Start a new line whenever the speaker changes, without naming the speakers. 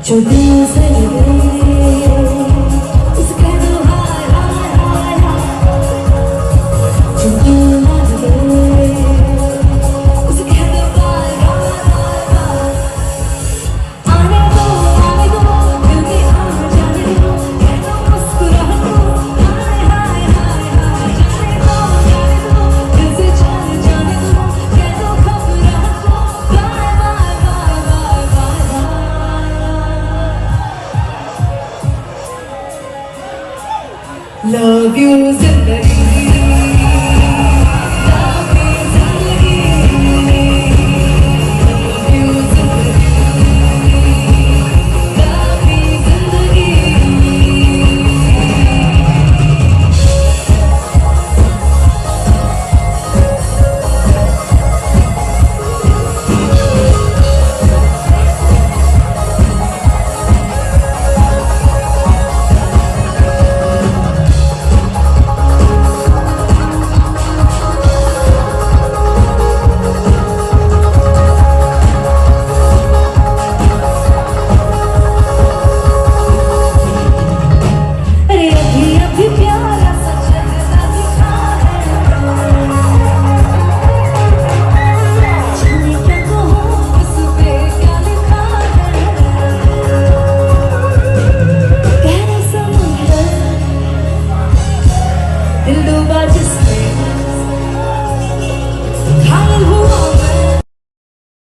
जो दिल से लगे उसे कह दो हाय हाय हाय हाय। जो दिल ना लगे उसे कह दो बाय बाय बाय बाय। आने दो दिल की आग जाने दो, कह दो मुस्कुरा दो हाय हाय हाय हाय। जाने दो दिल से जाने जाने दो, कह दो घबरा दो bye bye bye bye bye bye. Love you जिंदगी, love you जिंदगी, love you जिंदगी, love you जिंदगी। अरे अभी प्यारा सा चेहरा दिखा है, जाने क्या कहूँ उस पे क्या लिखा है। गहरा समुंदर दिल डूबा जिसमें घायल हुआ